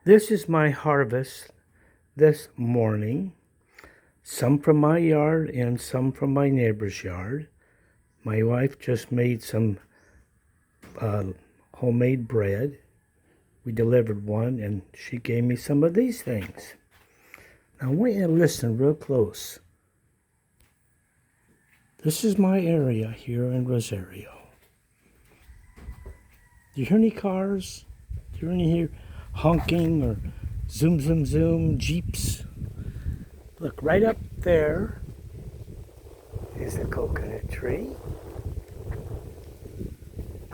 This is my harvest this morning. Some from my yard and some from my neighbor's yard. My wife just made some homemade bread. We delivered one and she gave me some of these things. Now wait and listen real close. This is my area here in Rosario. Do you hear any cars? Do you hear any honking or zoom, zoom, zoom, Jeeps? Look, right up there is a coconut tree.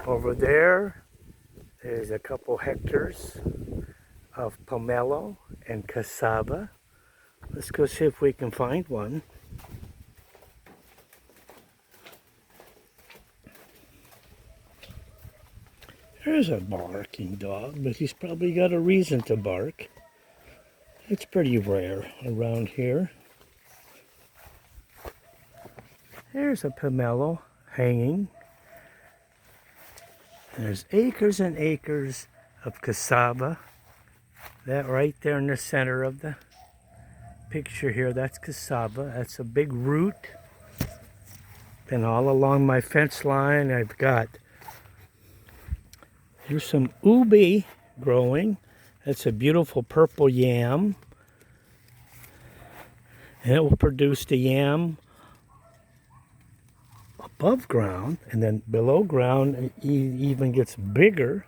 Over there is a couple hectares of pomelo and cassava. Let's go see if we can find one. There's a barking dog, but he's probably got a reason to bark. It's pretty rare around here. There's a pomelo hanging. There's acres and acres of cassava. That right there in the center of the picture here, that's cassava. That's a big root. Then all along my fence line, I've got, here's some ubi growing. That's a beautiful purple yam. And it will produce the yam above ground, and then below ground it even gets bigger.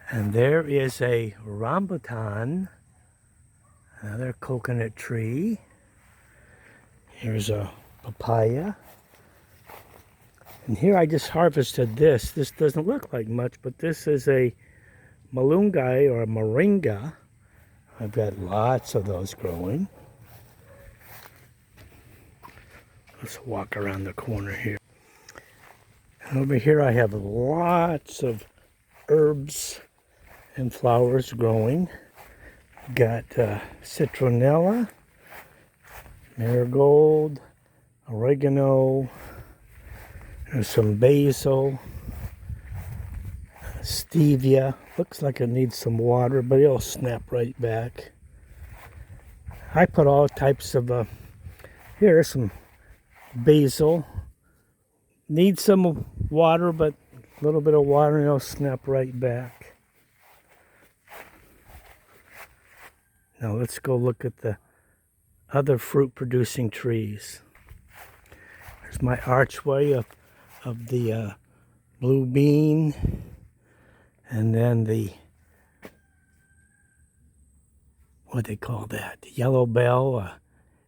And there is a rambutan, another coconut tree. Here's a papaya. And here I just harvested this. This doesn't look like much, but this is a malunggay or a moringa. I've got lots of those growing. Let's walk around the corner here. And over here I have lots of herbs and flowers growing. Got citronella, marigold, oregano, there's some basil, stevia. Looks like it needs some water, but it'll snap right back. I put all types of, here's some basil. Needs some water, but a little bit of water and it'll snap right back. Now let's go look at the other fruit producing trees. There's my archway of the blue bean, and then the, what they call that, the yellow bell,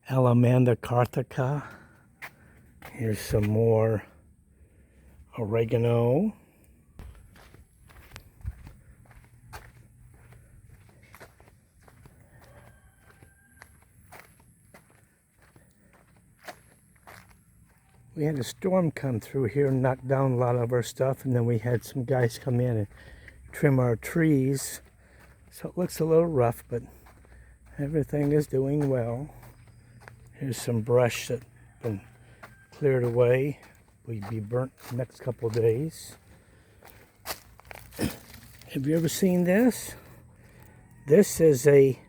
Alamanda carthaca. Here's some more oregano. We had a storm come through here and knock down a lot of our stuff, and then we had some guys come in and trim our trees. So it looks a little rough, but everything is doing well. Here's some brush that's been cleared away. We'd be burnt the next couple of days. Have you ever seen this? This is a,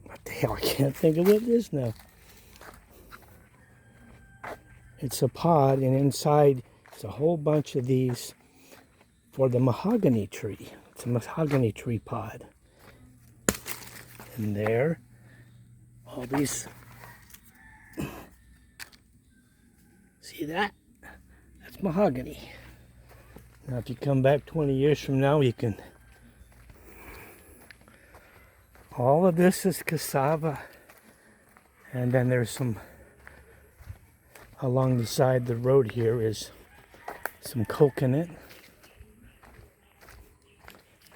what the hell, I can't think of what it is now. It's a pod, and inside it's a whole bunch of these for the mahogany tree. It's a mahogany tree pod. And there, all these, see that? That's mahogany. Now if you come back 20 years from now, you can, all of this is cassava. And then there's some, along the side of the road here is some coconut.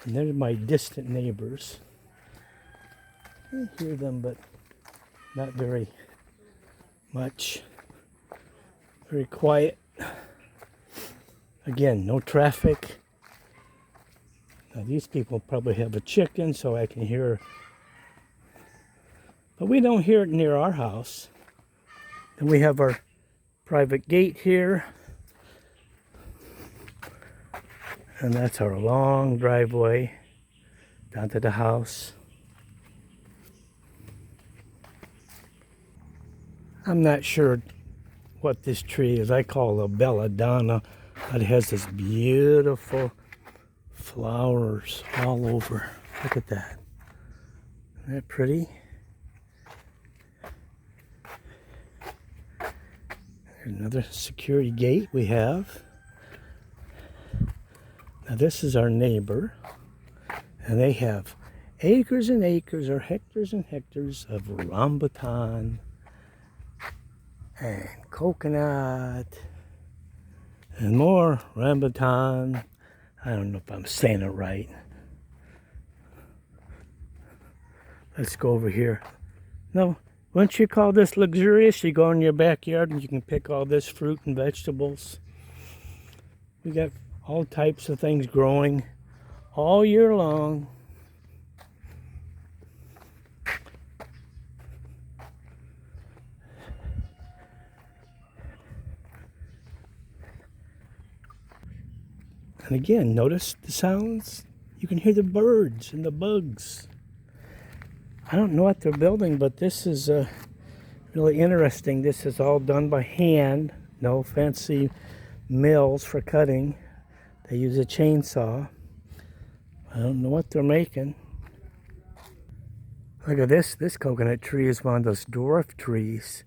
And they're my distant neighbors. I hear them, but not very much. Very quiet. Again, no traffic. Now these people probably have a chicken, so I can hear. But we don't hear it near our house. And we have our private gate here. And that's our long driveway down to the house. I'm not sure what this tree is. I call it a belladonna. It has this beautiful flowers all over. Look at that. Isn't that pretty? There's another security gate we have. Now this is our neighbor, and they have acres and acres or hectares and hectares of rambutan and coconut and more rambutan. I don't know if I'm saying it right. Let's go over here. No, wouldn't you call this luxurious? You go in your backyard and you can pick all this fruit and vegetables. We got all types of things growing all year long. And again, notice the sounds. You can hear the birds and the bugs. I don't know what they're building, but this is really interesting. This is all done by hand. No fancy mills for cutting. They use a chainsaw. I don't know what they're making. Look at this. This coconut tree is one of those dwarf trees.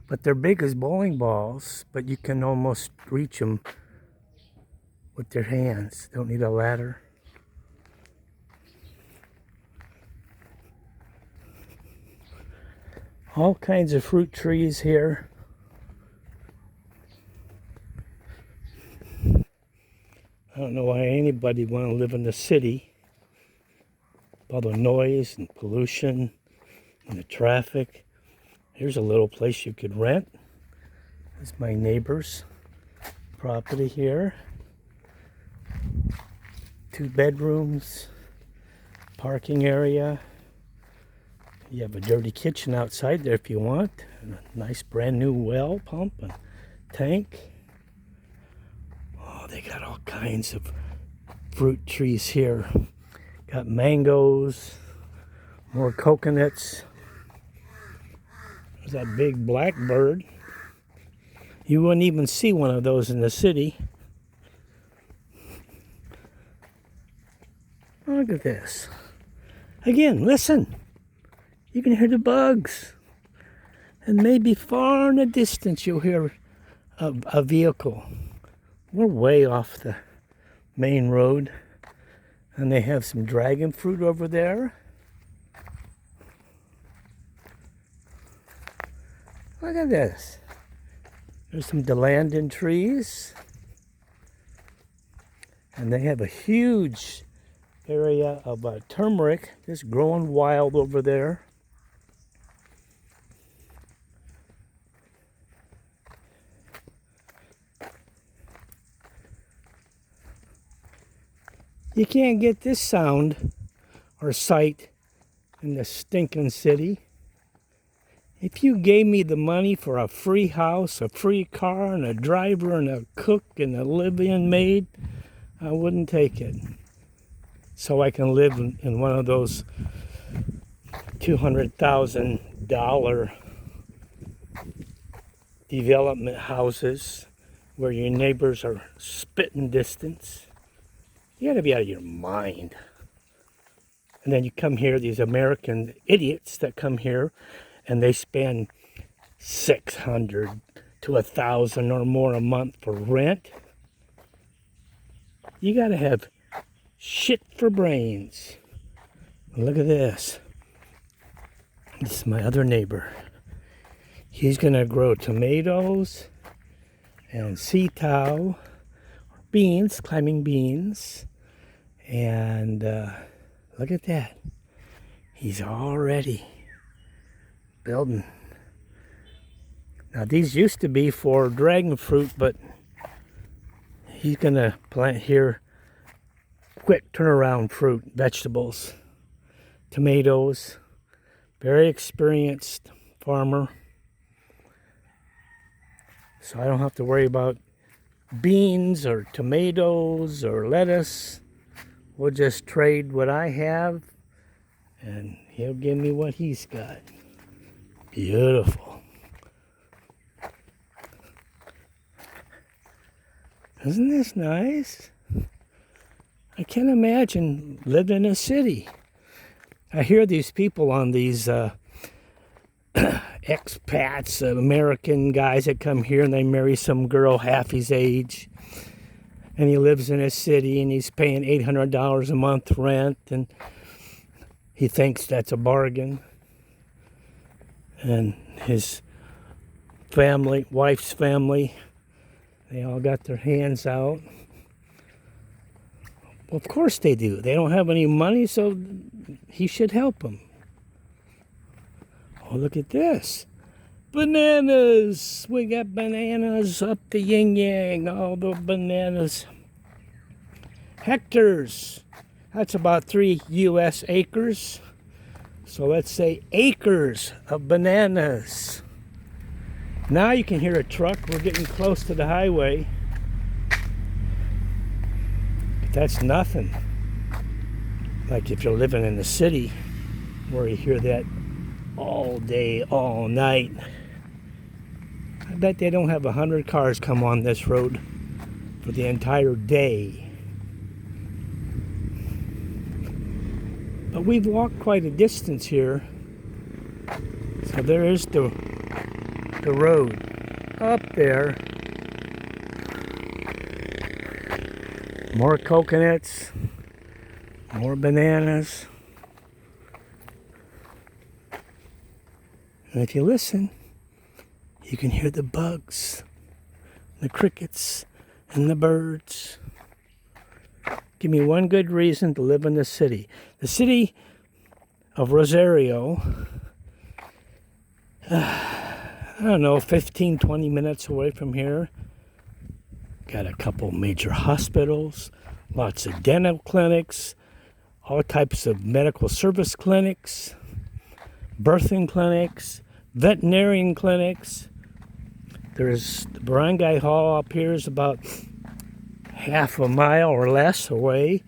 But they're big as bowling balls, but you can almost reach them with your hands. Don't need a ladder. All kinds of fruit trees here. I don't know why anybody want to live in the city. All the noise and pollution and the traffic. Here's a little place you could rent. This is my neighbor's property here. 2 bedrooms, parking area. You have a dirty kitchen outside there if you want. And a nice brand new well pump and tank. Oh, they got all kinds of fruit trees here. Got mangoes, more coconuts. There's that big blackbird. You wouldn't even see one of those in the city. Look at this. Again, listen. You can hear the bugs. And maybe far in the distance you'll hear a vehicle. We're way off the main road. And they have some dragon fruit over there. Look at this. There's some delandon trees. And they have a huge area of turmeric just growing wild over there. You can't get this sound or sight in the stinking city. If you gave me the money for a free house, a free car, and a driver, and a cook, and a live-in maid, I wouldn't take it. So I can live in one of those $200,000 development houses where your neighbors are spitting distance. You gotta be out of your mind. And then you come here, these American idiots that come here, and they spend $600 to $1,000 or more a month for rent. You gotta have shit for brains. Look at this. This is my other neighbor. He's gonna grow tomatoes and sitaw, beans, climbing beans. And look at that. He's already building. Now these used to be for dragon fruit, but he's gonna plant here quick turnaround fruit, vegetables, tomatoes. Very experienced farmer. So I don't have to worry about beans or tomatoes or lettuce. We'll just trade what I have and he'll give me what he's got. Beautiful. Isn't this nice? I can't imagine living in a city. I hear these people on these expats, American guys that come here and they marry some girl half his age. And he lives in a city and he's paying $800 a month rent and he thinks that's a bargain. And his family, wife's family, they all got their hands out. Well, of course they do. They don't have any money, so he should help them. Oh, look at this. Bananas! We got bananas up the yin-yang, all the bananas. Hectares. That's about 3 U.S. acres. So let's say acres of bananas. Now you can hear a truck. We're getting close to the highway. But that's nothing. Like if you're living in the city where you hear that all day, all night. I bet they don't have 100 cars come on this road for the entire day. But we've walked quite a distance here. So there is the road up there. More coconuts, more bananas. And if you listen, you can hear the bugs, the crickets, and the birds. Give me one good reason to live in the city. The city of Rosario, I don't know, 15, 20 minutes away from here. Got a couple major hospitals, lots of dental clinics, all types of medical service clinics, birthing clinics, veterinarian clinics. There's the barangay hall up here is about half a mile or less away.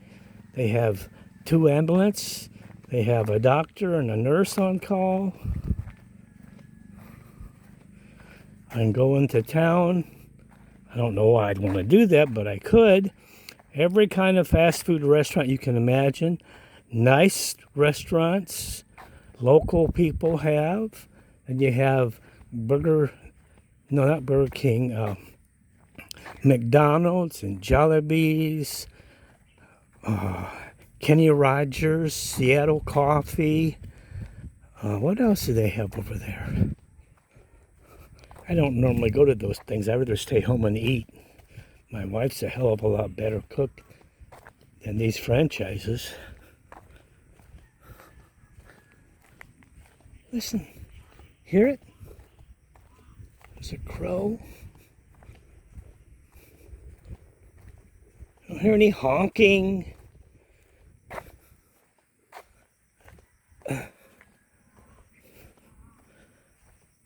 They have 2 ambulances. They have a doctor and a nurse on call. I can go into town. I don't know why I'd want to do that, but I could. Every kind of fast food restaurant you can imagine. Nice restaurants local people have. And you have Burger King, McDonald's and Jollibee's, Kenny Rogers, Seattle Coffee. What else do they have over there? I don't normally go to those things. I'd rather stay home and eat. My wife's a hell of a lot better cook than these franchises. Listen, hear it? There's a crow. I don't hear any honking.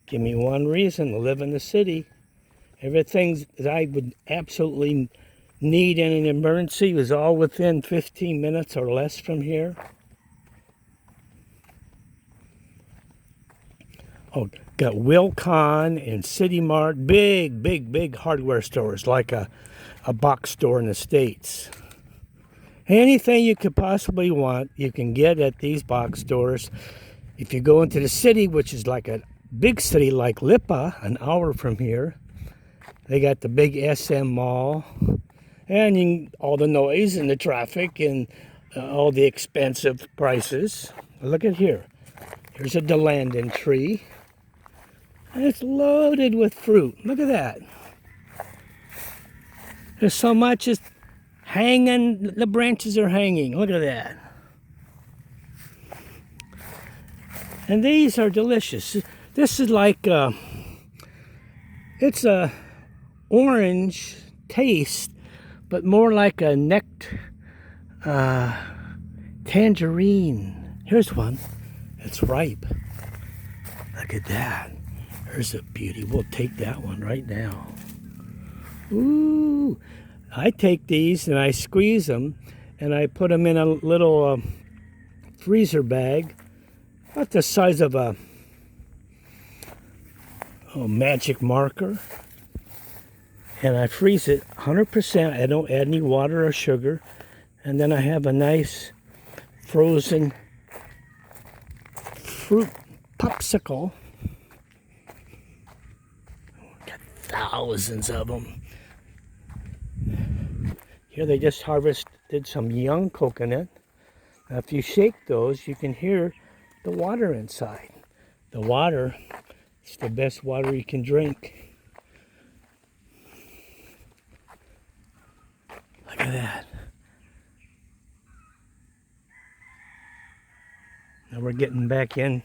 Give me one reason to live in the city. Everything that I would absolutely need in an emergency was all within 15 minutes or less from here. Oh, got Wilcon and City Mart, big hardware stores, like a box store in the States. Anything you could possibly want, you can get at these box stores. If you go into the city, which is like a big city like Lipa, an hour from here, they got the big SM Mall, and all the noise and the traffic and all the expensive prices. Look at here. Here's a Delandon tree. And it's loaded with fruit. Look at that. There's so much just hanging. The branches are hanging. Look at that. And these are delicious. This is like, it's a orange taste, but more like a tangerine. Here's one. It's ripe. Look at that. There's a beauty. We'll take that one right now. Ooh. Ooh, I take these and I squeeze them and I put them in a little freezer bag, about the size of a magic marker. And I freeze it 100%. I don't add any water or sugar. And then I have a nice frozen fruit popsicle. Got thousands of them. Here they just harvested some young coconut. Now if you shake those, you can hear the water inside. The water is the best water you can drink. Look at that. Now we're getting back in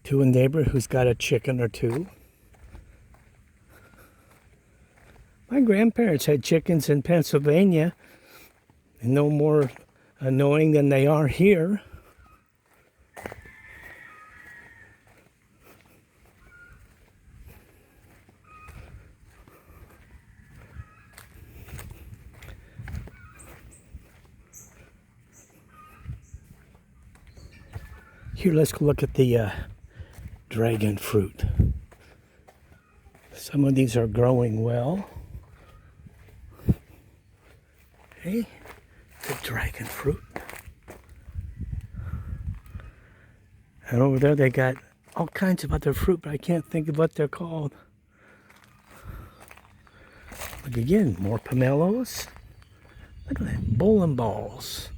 to a neighbor who's got a chicken or two. My grandparents had chickens in Pennsylvania, and no more annoying than they are here. Here, let's look at the dragon fruit. Some of these are growing well. Okay, the dragon fruit. And over there they got all kinds of other fruit, but I can't think of what they're called. Look again, more pomelos. Look at that, bowling balls.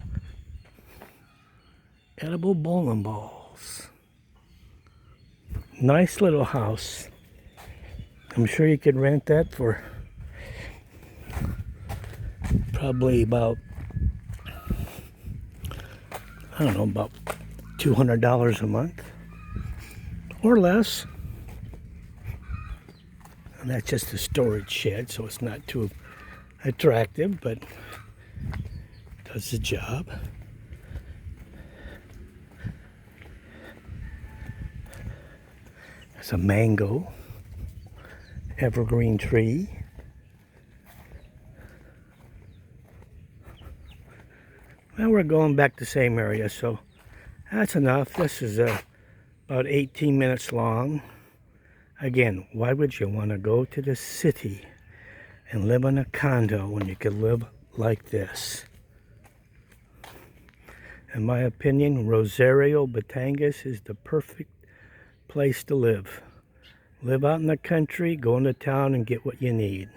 Edible bowling balls. Nice little house. I'm sure you could rent that for probably about, I don't know, about $200 a month or less. And that's just a storage shed, so it's not too attractive, but does the job. There's a mango evergreen tree. Well, we're going back to the same area, so that's enough. This is about 18 minutes long. Again, why would you want to go to the city and live in a condo when you could live like this? In my opinion, Rosario Batangas is the perfect place to live. Live out in the country, go into town and get what you need.